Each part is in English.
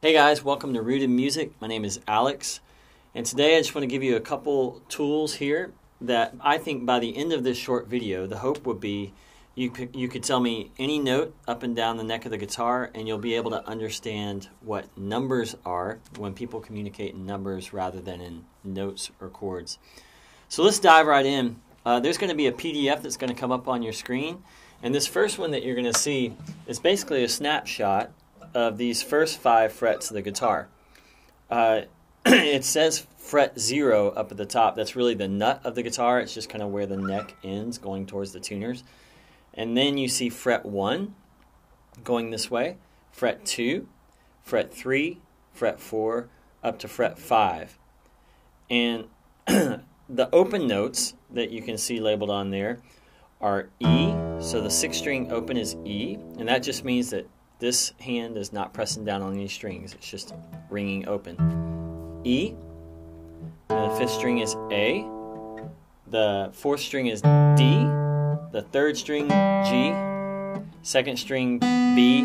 Hey guys, welcome to Rooted Music. My name is Alex, and today I just want to give you a couple tools here that I think by the end of this short video, the hope would be you could tell me any note up and down the neck of the guitar, and you'll be able to understand what numbers are when people communicate in numbers rather than in notes or chords. So let's dive right in. There's going to be a PDF that's going to come up on your screen, and this first one that you're going to see is basically a snapshot of these first 5 frets of the guitar. It says fret 0 up at the top. That's really the nut of the guitar. It's just kind of where the neck ends, going towards the tuners. And then you see fret 1 going this way, fret 2, fret 3, fret 4, up to fret 5. And the open notes that you can see labeled on there are E. So the 6th string open is E, and that just means that this hand is not pressing down on any strings. It's just ringing open. E. And the 5th string is A. The 4th string is D. The 3rd string, G. 2nd string, B.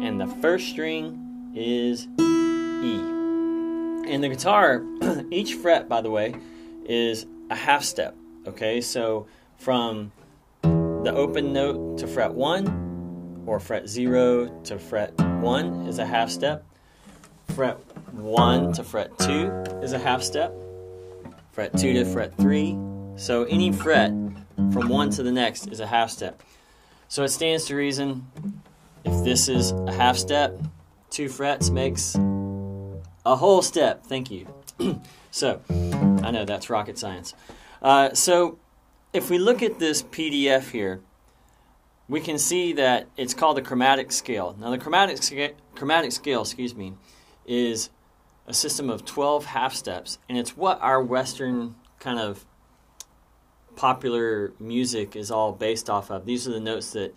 And the 1st string is E. And the guitar, each fret, by the way, is a half step. Okay, so from the open note to fret 1, or fret 0 to fret 1 is a half step. Fret 1 to fret 2 is a half step. Fret 2 to fret 3. So any fret from one to the next is a half step. So it stands to reason if this is a half step, 2 frets makes a whole step. Thank you. So, I know that's rocket science. So if we look at this PDF here, we can see that it's called the Chromatic Scale. Now the Chromatic Scale, is a system of 12 half steps, and it's what our Western kind of popular music is all based off of. These are the notes that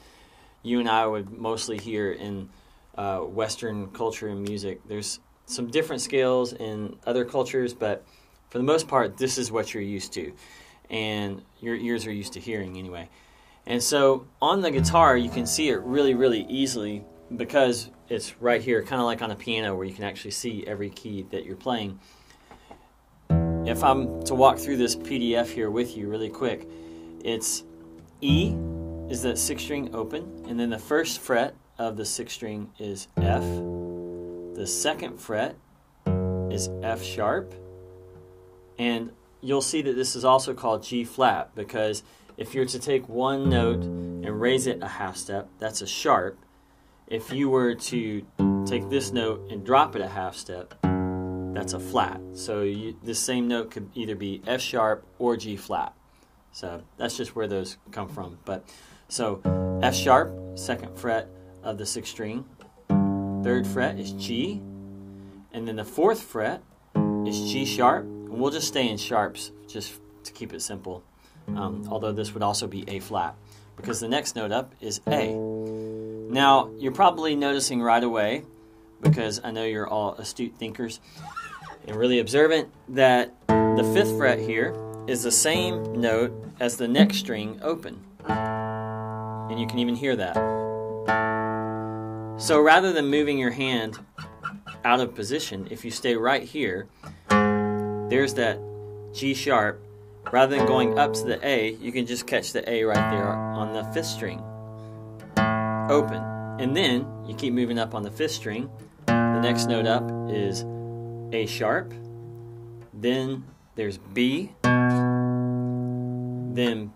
you and I would mostly hear in Western culture and music. There's some different scales in other cultures, but for the most part, this is what you're used to, and your ears are used to hearing anyway. And so on the guitar, you can see it really, really easily because it's right here, kind of like on a piano where you can actually see every key that you're playing. If I'm to walk through this PDF here with you really quick, it's E is that 6th string open, and then the 1st fret of the 6th string is F. The 2nd fret is F sharp, and you'll see that this is also called G flat because if you're to take one note and raise it a half step, that's a sharp. If you were to take this note and drop it a half step, that's a flat. So this same note could either be F sharp or G flat. So that's just where those come from. But so F sharp, 2nd fret of the 6th string. 3rd fret is G. And then the 4th fret is G sharp. And we'll just stay in sharps just to keep it simple. Although this would also be A flat, because the next note up is A. Now, you're probably noticing right away, because I know you're all astute thinkers and really observant, that the 5th fret here is the same note as the next string open. And you can even hear that. So rather than moving your hand out of position, if you stay right here, there's that G sharp. Rather than going up to the A, you can just catch the A right there on the 5th string, open. And then you keep moving up on the 5th string. The next note up is A sharp. Then there's B. Then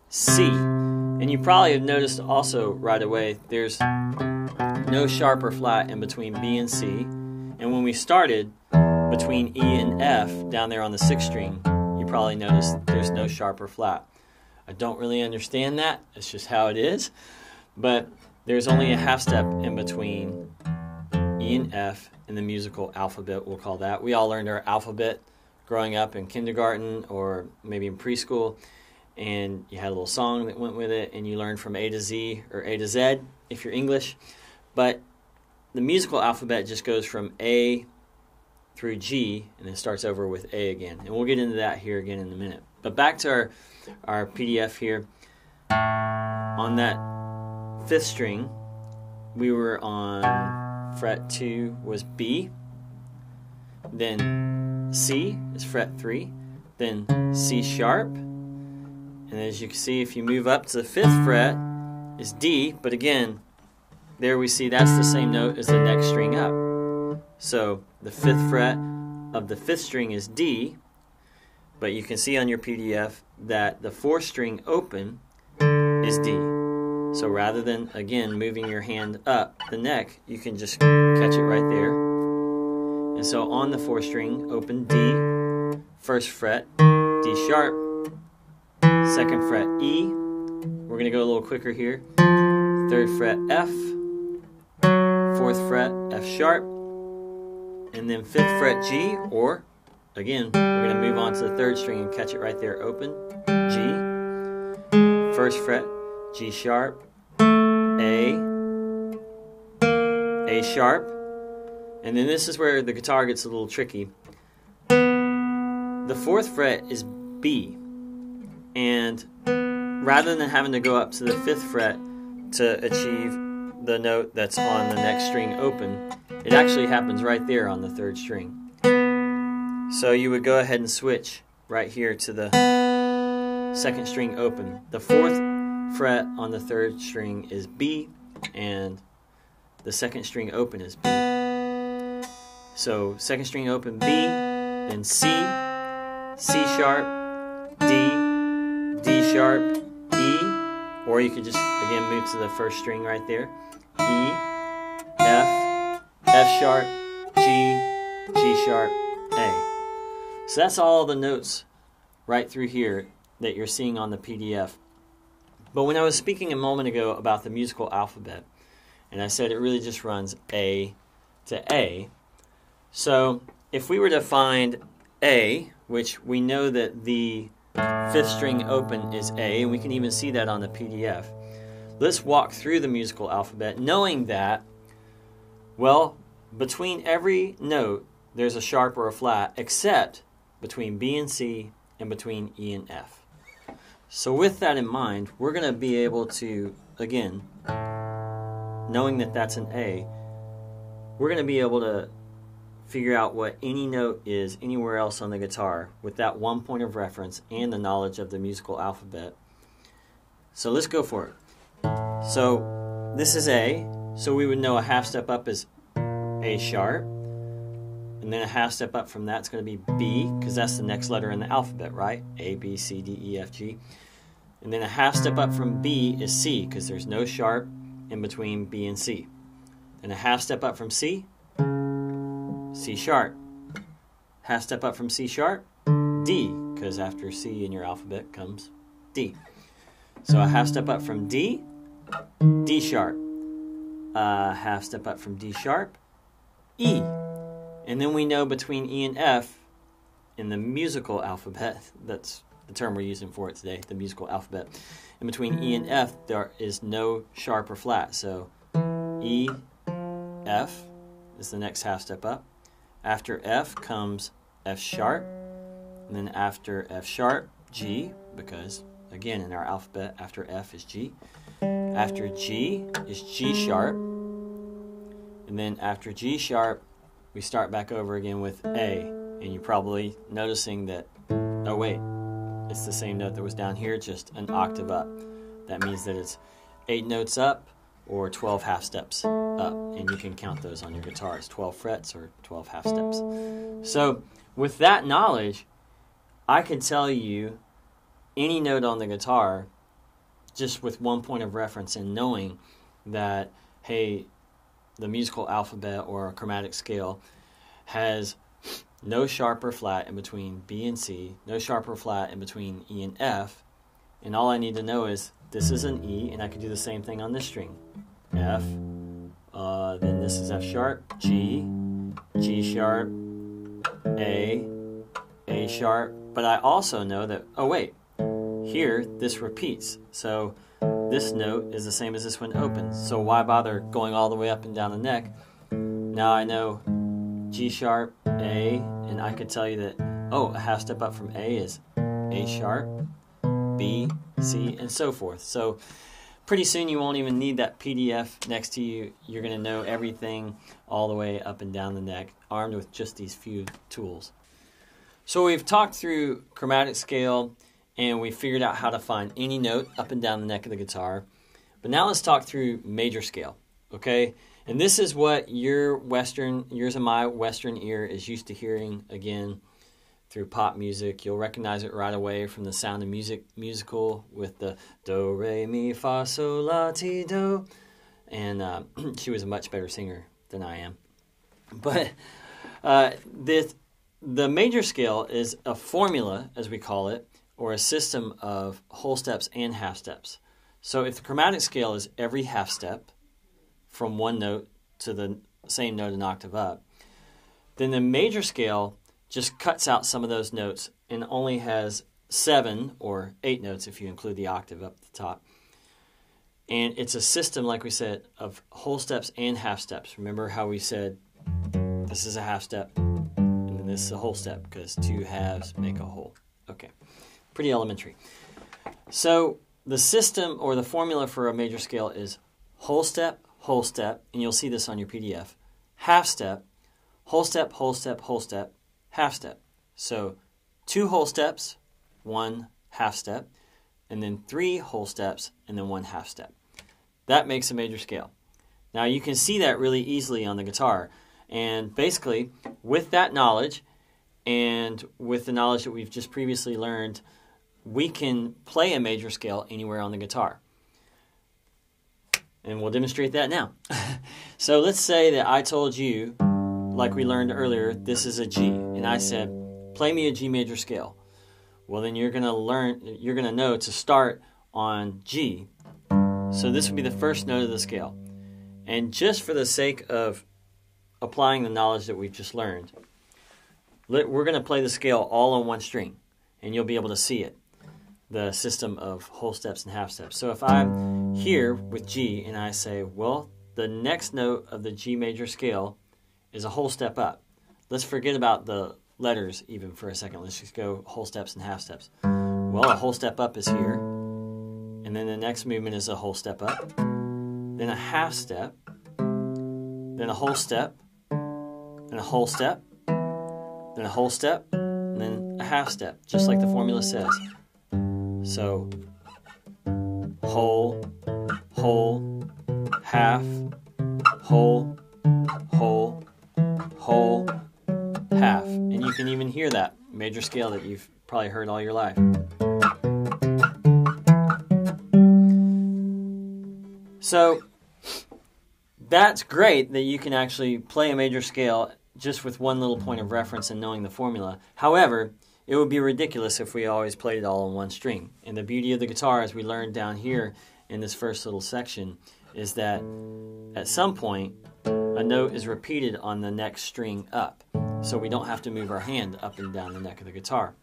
C. And you probably have noticed also right away there's no sharp or flat in between B and C. And when we started between E and F down there on the 6th string, you probably noticed there's no sharp or flat. I don't really understand that. It's just how it is. But there's only a half step in between E and F in the musical alphabet, we'll call that. We all learned our alphabet growing up in kindergarten or maybe in preschool, and you had a little song that went with it, and you learned from A to Z or A to Z if you're English. But the musical alphabet just goes from A through G and then starts over with A again. And we'll get into that here again in a minute. But back to our PDF here. On that 5th string, we were on fret 2 was B, then C is fret 3, then C sharp, and as you can see, if you move up to the 5th fret is D, but again, there we see that's the same note as the next string up. So the 5th fret of the 5th string is D, but you can see on your PDF that the 4th string open is D. So rather than, again, moving your hand up the neck, you can just catch it right there. And so on the 4th string, open D, 1st fret, D sharp, 2nd fret E. We're going to go a little quicker here. 3rd fret F, 4th fret F sharp, and then 5th fret G, or again, we're going to move on to the 3rd string and catch it right there, open, G, 1st fret, G sharp, A sharp, and then this is where the guitar gets a little tricky. The 4th fret is B, and rather than having to go up to the 5th fret to achieve the note that's on the next string open, it actually happens right there on the 3rd string. So you would go ahead and switch right here to the 2nd string open. The 4th fret on the 3rd string is B, and the 2nd string open is B. So 2nd string open B, then C, C sharp, D, D sharp, E, or you could just again move to the 1st string right there, E, F, F sharp, G, G sharp, A. So that's all the notes right through here that you're seeing on the PDF. But when I was speaking a moment ago about the musical alphabet, and I said it really just runs A to A, so if we were to find A, which we know that the 5th string open is A, and we can even see that on the PDF, let's walk through the musical alphabet knowing that, well, between every note there's a sharp or a flat, except between B and C and between E and F. So with that in mind, we're going to be able to, again, knowing that that's an A, we're going to be able to figure out what any note is anywhere else on the guitar with that one point of reference and the knowledge of the musical alphabet. So let's go for it. So this is A, so we would know a half step up is A sharp, and then a half step up from that's going to be B, because that's the next letter in the alphabet, right? A, B, C, D, E, F, G. And then a half step up from B is C, because there's no sharp in between B and C. And a half step up from C, C sharp. Half step up from C sharp, D, because after C in your alphabet comes D. So a half step up from D, D sharp. Half step up from D sharp, E. And then we know between E and F in the musical alphabet, that's the term we're using for it today, the musical alphabet. In between E and F, there is no sharp or flat. So E, F is the next half step up. After F comes F sharp. And then after F sharp, G, because again in our alphabet, after F is G. After G is G sharp. And then after G sharp, we start back over again with A, and you're probably noticing that, oh wait, it's the same note that was down here, just an octave up. That means that it's 8 notes up or 12 half steps up, and you can count those on your guitar as 12 frets or 12 half steps. So with that knowledge, I can tell you any note on the guitar just with one point of reference and knowing that, hey, the musical alphabet or a chromatic scale has no sharp or flat in between B and C, no sharp or flat in between E and F, and all I need to know is this is an E, and I can do the same thing on this string. F, then this is F sharp, G, G sharp, A sharp, but I also know that, oh wait, here this repeats, so this note is the same as this one opens, so why bother going all the way up and down the neck? Now I know G sharp, A, and I could tell you that, oh, a half step up from A is A sharp, B, C, and so forth. So pretty soon you won't even need that PDF next to you. You're going to know everything all the way up and down the neck, armed with just these few tools. So we've talked through chromatic scale, and we figured out how to find any note up and down the neck of the guitar. But now let's talk through major scale, okay? And this is what yours and my Western ear is used to hearing, again, through pop music. You'll recognize it right away from the Sound of Music musical with the do, re, mi, fa, sol, la, ti, do. And she was a much better singer than I am. But the major scale is a formula, as we call it, or a system of whole steps and half steps. So if the chromatic scale is every half step from one note to the same note an octave up, then the major scale just cuts out some of those notes and only has 7 or 8 notes if you include the octave up at the top. And it's a system, like we said, of whole steps and half steps. Remember how we said this is a half step and then this is a whole step, because 2 halves make a whole. Okay, pretty elementary. So the system or the formula for a major scale is whole step, and you'll see this on your PDF, half step, whole step, whole step, whole step, half step. So 2 whole steps, 1 half step, and then 3 whole steps, and then 1 half step. That makes a major scale. Now you can see that really easily on the guitar. And basically, with that knowledge, and with the knowledge that we've just previously learned, we can play a major scale anywhere on the guitar. And we'll demonstrate that now. So let's say that I told you, like we learned earlier, this is a G, and I said, play me a G major scale. Well, then you're going to know to start on G. So this would be the first note of the scale. And just for the sake of applying the knowledge that we've just learned, we're going to play the scale all on one string, and you'll be able to see it, the system of whole steps and half steps. So if I'm here with G and I say, well, the next note of the G major scale is a whole step up. Let's forget about the letters even for a second. Let's just go whole steps and half steps. Well, a whole step up is here, and then the next movement is a whole step up, then a half step, then a whole step, then a whole step, then a whole step, and then a half step, just like the formula says. So, whole, half, whole, half. And you can even hear that major scale that you've probably heard all your life. So, that's great that you can actually play a major scale just with one little point of reference and knowing the formula. However, it would be ridiculous if we always played it all on one string. And the beauty of the guitar, as we learned down here in this first little section, is that at some point, a note is repeated on the next string up. So we don't have to move our hand up and down the neck of the guitar.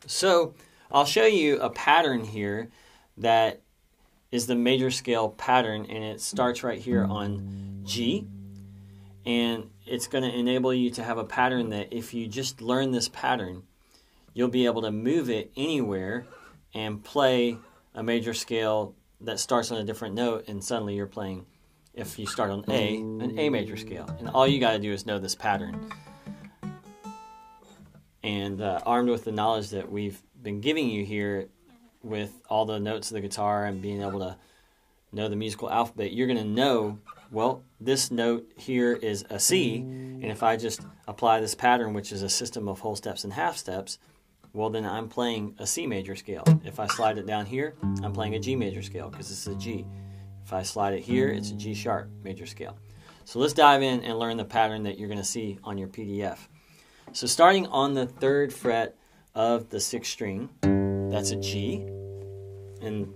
So I'll show you a pattern here that is the major scale pattern, and it starts right here on G. And it's going to enable you to have a pattern that if you just learn this pattern, you'll be able to move it anywhere and play a major scale that starts on a different note, and suddenly you're playing, if you start on A, an A major scale. And all you got to do is know this pattern. And armed with the knowledge that we've been giving you here with all the notes of the guitar and being able to know the musical alphabet, you're going to know, well, this note here is a C, and if I just apply this pattern, which is a system of whole steps and half steps, well, then I'm playing a C major scale. If I slide it down here, I'm playing a G major scale because this is a G. If I slide it here, it's a G sharp major scale. So let's dive in and learn the pattern that you're going to see on your PDF. So starting on the 3rd fret of the 6th string, that's a G, and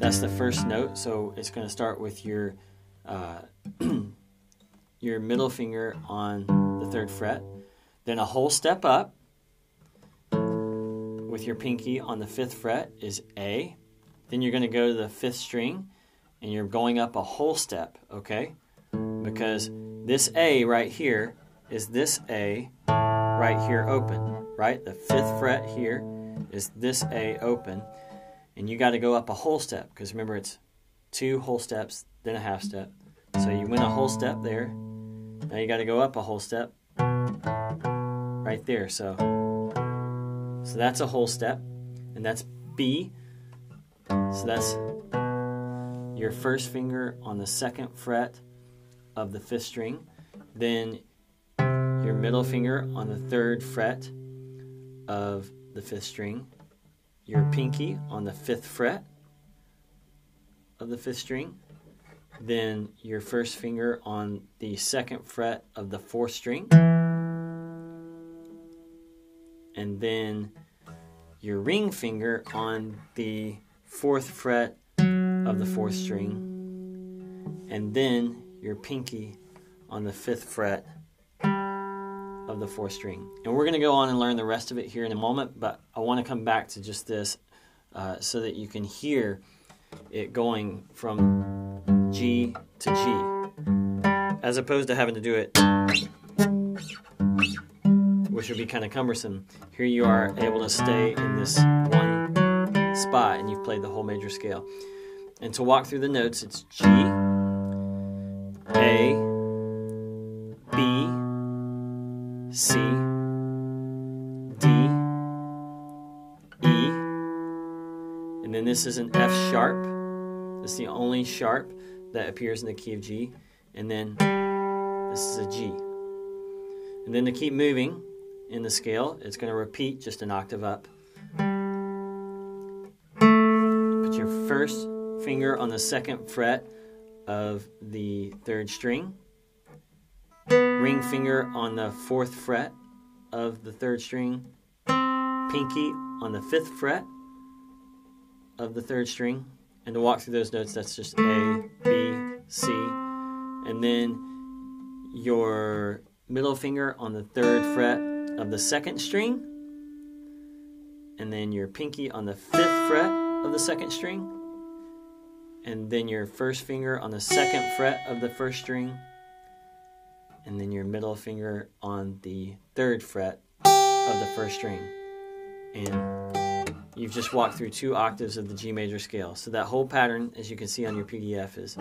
that's the first note. So it's going to start with your your middle finger on the 3rd fret, then a whole step up with your pinky on the 5th fret is A. Then you're going to go to the 5th string and you're going up a whole step, okay? Because this A right here is this A right here open, right? The 5th fret here is this A open, and you got to go up a whole step because remember it's 2 whole steps, then a half step. So you went a whole step there. Now you got to go up a whole step right there. So that's a whole step, and that's B. So that's your first finger on the 2nd fret of the 5th string, then your middle finger on the 3rd fret of the 5th string, your pinky on the 5th fret of the 5th string, then your first finger on the 2nd fret of the 4th string, and then your ring finger on the 4th fret of the 4th string, and then your pinky on the 5th fret of the 4th string. And we're going to go on and learn the rest of it here in a moment, but I want to come back to just this so that you can hear it going from G to G, as opposed to having to do it, which would be kind of cumbersome. Here you are able to stay in this one spot, and you've played the whole major scale. And to walk through the notes, it's G, A, B, C, D, E, and then this is an F sharp. It's the only sharp that appears in the key of G, and then this is a G. And then to keep moving in the scale, it's going to repeat just an octave up. Put your first finger on the 2nd fret of the 3rd string, ring finger on the 4th fret of the 3rd string, pinky on the 5th fret of the 3rd string. And to walk through those notes, that's just A, B, C, and then your middle finger on the 3rd fret of the 2nd string, and then your pinky on the 5th fret of the 2nd string, and then your first finger on the 2nd fret of the 1st string, and then your middle finger on the 3rd fret of the 1st string. And you've just walked through 2 octaves of the G major scale. So that whole pattern, as you can see on your PDF, is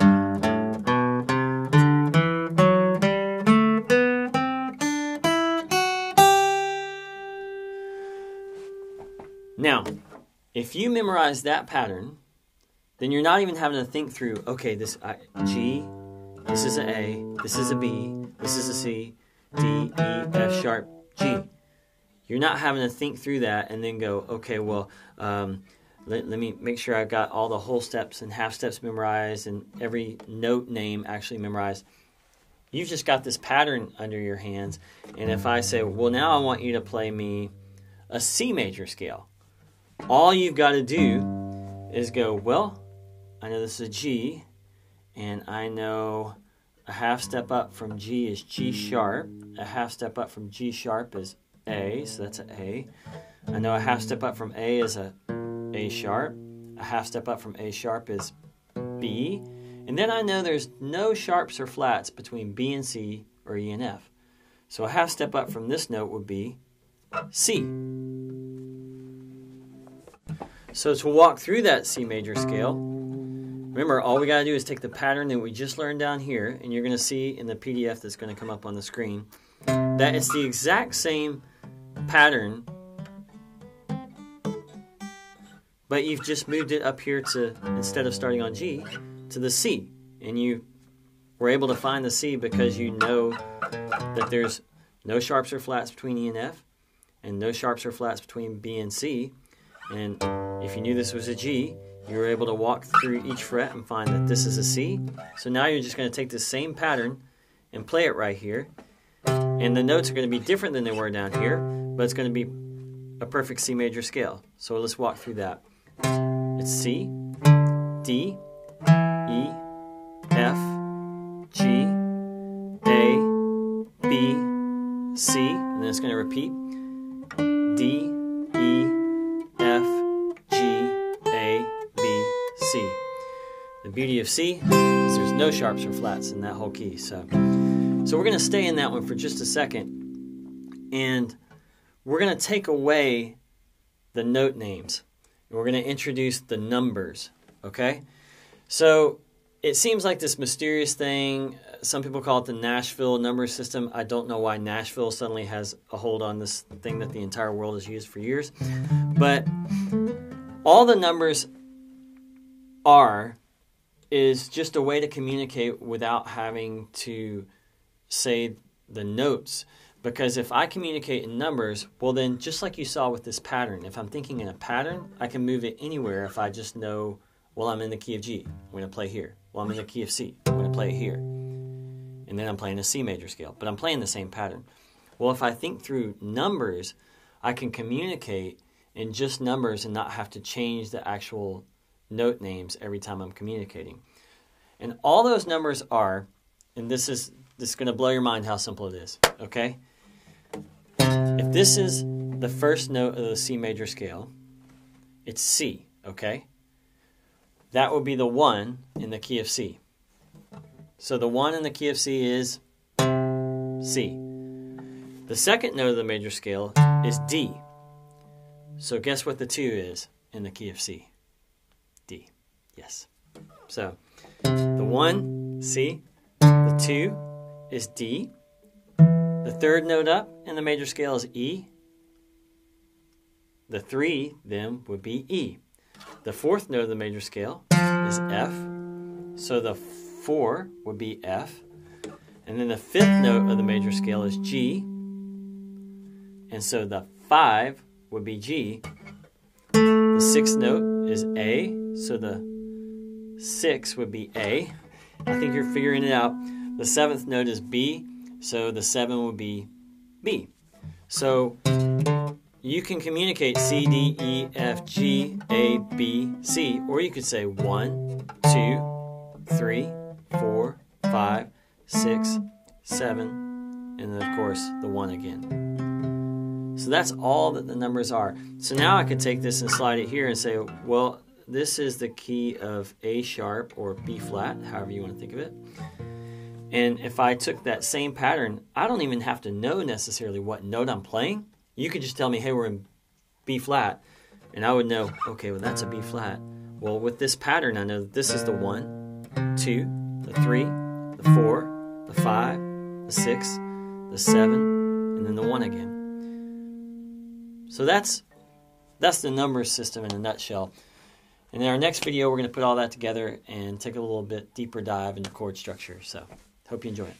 now, if you memorize that pattern, then you're not even having to think through, okay, this G, this is an A, this is a B, this is a C, D, E, F sharp, G. You're not having to think through that and then go, okay, well, let me make sure I've got all the whole steps and half steps memorized and every note name actually memorized. You've just got this pattern under your hands. And if I say, well, now I want you to play me a C major scale, all you've got to do is go, well, I know this is a G, and I know a half step up from G is G sharp. A half step up from G sharp is A, so that's an A. I know a half step up from A is a A sharp. A half step up from A sharp is B. And then I know there's no sharps or flats between B and C or E and F. So a half step up from this note would be C. So to walk through that C major scale, remember, all we got to do is take the pattern that we just learned down here, and you're going to see in the PDF that's going to come up on the screen that it's the exact same pattern, but you've just moved it up here to, instead of starting on G, to the C. And you were able to find the C because you know that there's no sharps or flats between E and F, and no sharps or flats between B and C. And if you knew this was a G, you were able to walk through each fret and find that this is a C. So now you're just going to take this same pattern and play it right here. And the notes are going to be different than they were down here, but it's going to be a perfect C major scale. So let's walk through that. It's C, D, E, F, G, A, B, C, and then it's going to repeat. D, E, F, G, A, B, C. The beauty of C is there's no sharps or flats in that whole key. So we're going to stay in that one for just a second, and we're going to take away the note names, and we're going to introduce the numbers, okay? So it seems like this mysterious thing. Some people call it the Nashville number system. I don't know why Nashville suddenly has a hold on this thing that the entire world has used for years. But all the numbers is just a way to communicate without having to say the notes. Because if I communicate in numbers, well then, just like you saw with this pattern, if I'm thinking in a pattern, I can move it anywhere if I just know, well, I'm in the key of G, I'm going to play here. Well, I'm in the key of C, I'm going to play it here. And then I'm playing a C major scale, but I'm playing the same pattern. Well, if I think through numbers, I can communicate in just numbers and not have to change the actual note names every time I'm communicating. And all those numbers are, and this is going to blow your mind how simple it is, okay? If this is the first note of the C major scale, it's C, okay? That would be the 1 in the key of C. So the 1 in the key of C is C. The second note of the major scale is D. So guess what the 2 is in the key of C? D. Yes. So the 1, C, the 2 is D. The third note up in the major scale is E. The 3 then would be E. The fourth note of the major scale is F. So the 4 would be F. And then the fifth note of the major scale is G. And so the 5 would be G. The sixth note is A. So the 6 would be A. I think you're figuring it out. The seventh note is B. So the 7 would be B. So you can communicate C, D, E, F, G, A, B, C, or you could say 1, 2, 3, 4, 5, 6, 7, and then of course the 1 again. So that's all that the numbers are. So now I could take this and slide it here and say, well, this is the key of A sharp or B flat, however you want to think of it. And if I took that same pattern, I don't even have to know necessarily what note I'm playing. You could just tell me, hey, we're in B flat, and I would know, okay, well, that's a B flat. Well, with this pattern, I know that this is the 1, 2, the 3, the 4, the 5, the 6, the 7, and then the 1 again. So that's the number system in a nutshell. And in our next video, we're going to put all that together and take a little bit deeper dive into chord structure. So hope you enjoy it.